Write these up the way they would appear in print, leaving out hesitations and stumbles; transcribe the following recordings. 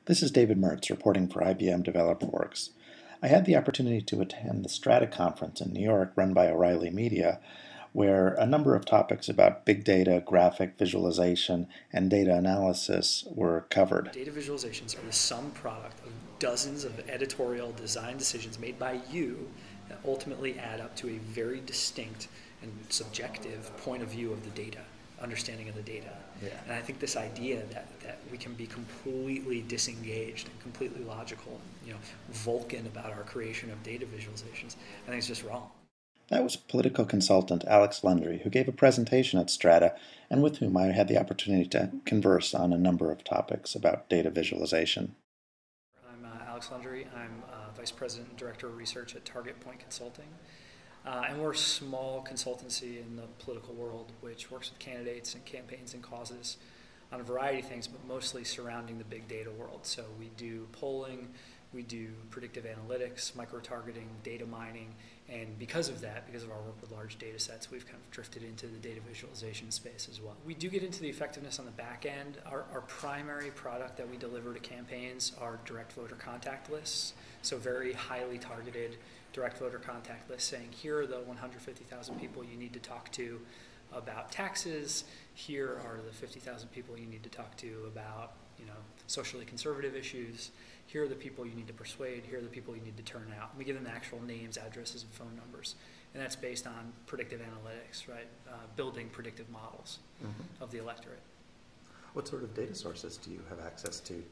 This is David Mertz reporting for IBM developerWorks. I had the opportunity to attend the Strata conference in New York run by O'Reilly Media, where a number of topics about big data, graphic visualization, and data analysis were covered. Data visualizations are the sum product of dozens of editorial design decisions made by you that ultimately add up to a very distinct and subjective point of view of the data, understanding of the data. Yeah. And I think this idea that we can be completely disengaged and completely logical, Vulcan about our creation of data visualizations, I think it's just wrong. That was political consultant Alex Lundry, who gave a presentation at Strata and with whom I had the opportunity to converse on a number of topics about data visualization. I'm Alex Lundry. I'm Vice President and Director of Research at Target Point Consulting. And we're a small consultancy in the political world which works with candidates and campaigns and causes on a variety of things, but mostly surrounding the big data world. So we do polling, we do predictive analytics, micro-targeting, data mining, and because of that, because of our work with large data sets, we've kind of drifted into the data visualization space as well. We do get into the effectiveness on the back end. Our primary product that we deliver to campaigns are direct voter contact lists, so very highly targeted direct voter contact lists saying, here are the 150,000 people you need to talk to about taxes, here are the 50,000 people you need to talk to about socially conservative issues, here are the people you need to persuade, here are the people you need to turn out. And we give them actual names, addresses, and phone numbers. And that's based on predictive analytics, right? Building predictive models of the electorate. What sort of data sources do you have access to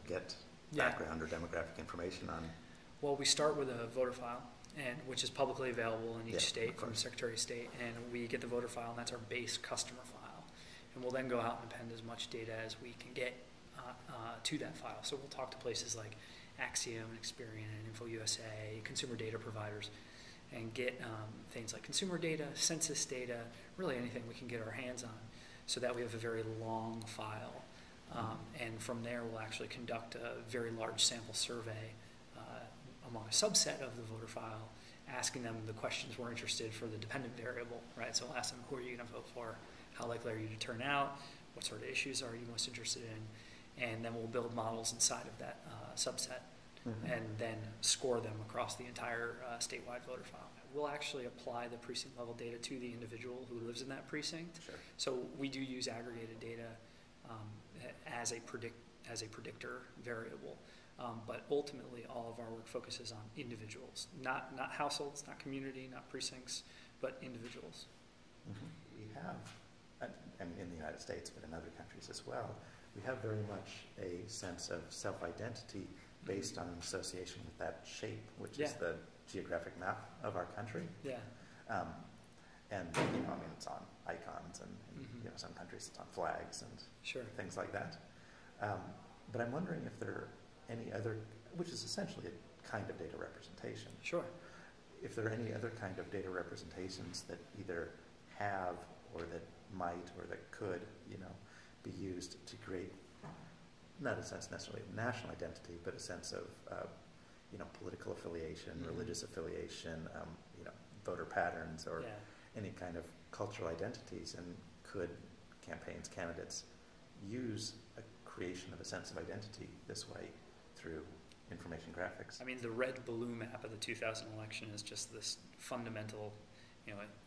get background or demographic information on? Well, we start with a voter file, which is publicly available in each state from the Secretary of State, and we get the voter file, and that's our base customer file. And we'll then go out and append as much data as we can get to that file. So we'll talk to places like Axiom, Experian, and InfoUSA, consumer data providers, and get things like consumer data, census data, really anything we can get our hands on, so that we have a very long file. And from there, we'll actually conduct a very large sample survey among a subset of the voter file, asking them the questions we're interested for the dependent variable, right? So we'll ask them, who are you going to vote for? How likely are you to turn out? What sort of issues are you most interested in? And then we'll build models inside of that subset and then score them across the entire statewide voter file. We'll actually apply the precinct level data to the individual who lives in that precinct. Sure. So we do use aggregated data as a predictor variable. But ultimately, all of our work focuses on individuals, not households, not community, not precincts, but individuals. We have, and in the United States, but in other countries as well, we have very much a sense of self-identity based on an association with that shape, which is the geographic map of our country. Yeah. And it's on icons, and some countries it's on flags and things like that. But I'm wondering if there are any other, which is essentially a kind of data representation. Sure. If there are any other kind of data representations that either have or that might or that could, be used to create, not a sense necessarily of national identity, but a sense of, political affiliation, religious affiliation, voter patterns, or any kind of cultural identities. And could campaigns, candidates use a creation of a sense of identity this way through information graphics? I mean, the red blue map of the 2000 election is just this fundamental,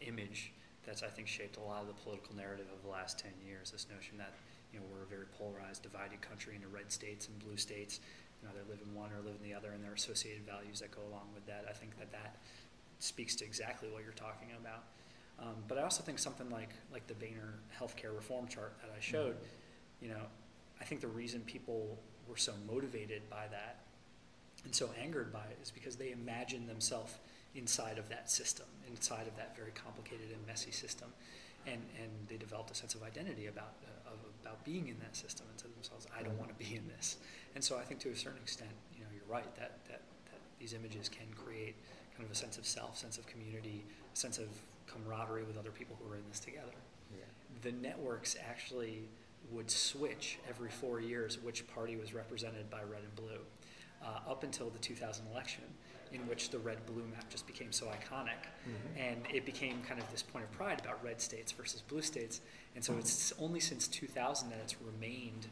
image that's, I think, shaped a lot of the political narrative of the last 10 years. This notion that, we're a very polarized, divided country into red states and blue states. They live in one or live in the other, and there are associated values that go along with that. I think that speaks to exactly what you're talking about. But I also think something like the Boehner healthcare reform chart that I showed, I think the reason people were so motivated by that and so angered by it is because they imagined themselves inside of that system, inside of that very complicated and messy system, and they developed a sense of identity about being in that system and said to themselves, I don't want to be in this. And so I think to a certain extent, you're right, that these images can create kind of a sense of self, sense of community, a sense of camaraderie with other people who are in this together. Yeah. The networks actually would switch every 4 years which party was represented by red and blue, up until the 2000 election, in which the red-blue map just became so iconic, and it became kind of this point of pride about red states versus blue states. And so it's only since 2000 that it's remained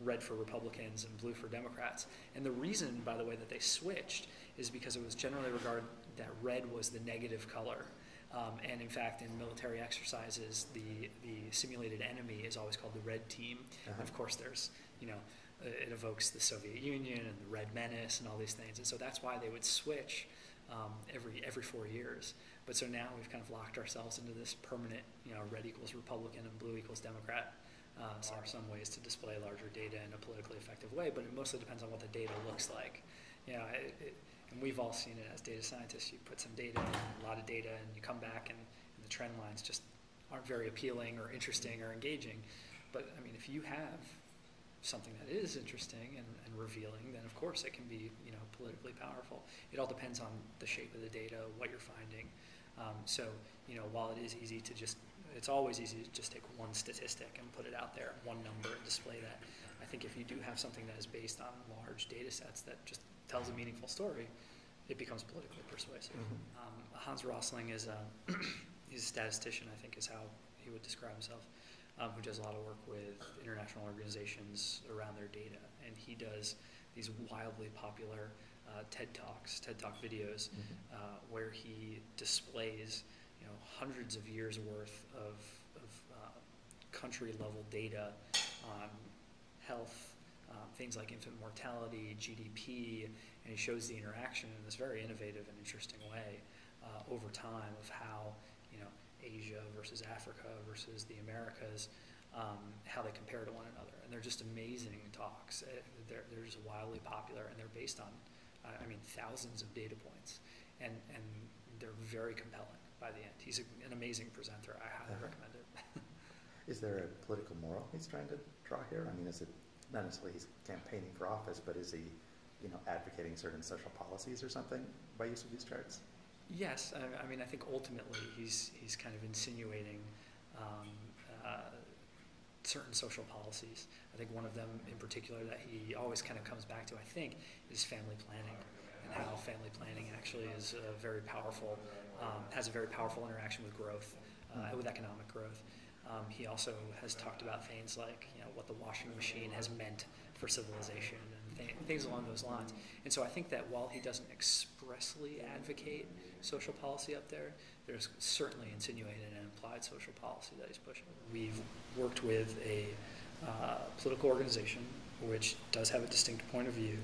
red for Republicans and blue for Democrats. And the reason, by the way, that they switched is because it was generally regarded that red was the negative color. And in fact, in military exercises, the simulated enemy is always called the red team. And of course, there's, it evokes the Soviet Union and the Red Menace and all these things. And so that's why they would switch every 4 years. But so now we've kind of locked ourselves into this permanent, red equals Republican and blue equals Democrat. So there are some ways to display larger data in a politically effective way, but it mostly depends on what the data looks like. And we've all seen it as data scientists. You put some data in, a lot of data, and you come back and the trend lines just aren't very appealing or interesting or engaging. But I mean, if you have something that is interesting and revealing, then of course it can be politically powerful. It all depends on the shape of the data, what you're finding. So while it is easy to it's always easy to just take one statistic and put it out there, one number, and display that. I think if you do have something that is based on large data sets that just tells a meaningful story, it becomes politically persuasive. Hans Rosling is he's a statistician, I think is how he would describe himself, who does a lot of work with international organizations around their data. And he does these wildly popular TED Talk videos where he displays hundreds of years worth of country level data on health, things like infant mortality, GDP, and he shows the interaction in this very innovative and interesting way over time of how Asia versus Africa versus the Americas, how they compare to one another. And they're just amazing talks. They're just wildly popular, and they're based on thousands of data points, and they're very compelling by the end. He's an amazing presenter. I highly recommend it. Is there a political moral he's trying to draw here? I mean, is it not necessarily he's campaigning for office, but is he, advocating certain social policies or something by use of these charts? Yes, I think ultimately he's kind of insinuating certain social policies. I think one of them in particular that he always kind of comes back to, I think, is family planning, and how family planning actually is very powerful, has a very powerful interaction with growth, with economic growth. He also has talked about things like what the washing machine has meant for civilization and things along those lines. And so I think that while he doesn't expressly advocate social policy up there, there's certainly insinuated and implied social policy that he's pushing. We've worked with a political organization which does have a distinct point of view,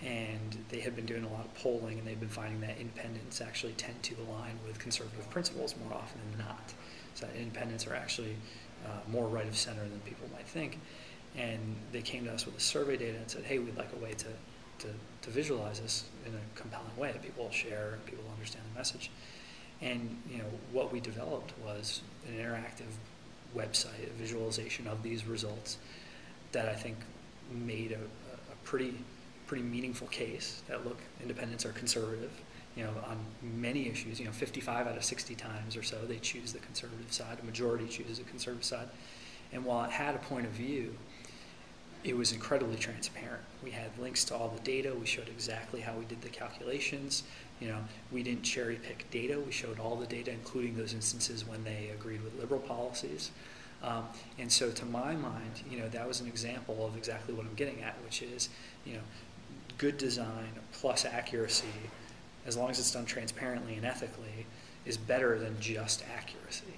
and they had been doing a lot of polling, and they've been finding that independents actually tend to align with conservative principles more often than not. So that independents are actually more right of center than people might think. And they came to us with the survey data and said, hey, we'd like a way to visualize this in a compelling way that people share and people understand the message. And what we developed was an interactive website, a visualization of these results that I think made a pretty meaningful case that, look, independents are conservative. On many issues, 55 out of 60 times or so, they choose the conservative side. A majority chooses the conservative side. And while it had a point of view, it was incredibly transparent. We had links to all the data. We showed exactly how we did the calculations. We didn't cherry pick data. We showed all the data, including those instances when they agreed with liberal policies. And so to my mind, that was an example of exactly what I'm getting at, which is, good design plus accuracy, as long as it's done transparently and ethically, is better than just accuracy,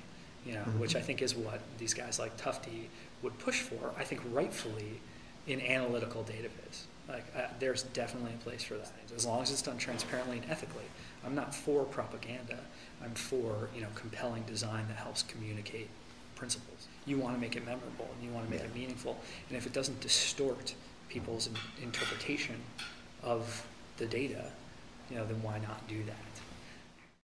which I think is what these guys like Tufte would push for, I think rightfully, in analytical data viz. There's definitely a place for that, as long as it's done transparently and ethically. I'm not for propaganda. I'm for compelling design that helps communicate principles. You want to make it memorable, and you want to make it meaningful. And if it doesn't distort people's interpretation of the data, then why not do that?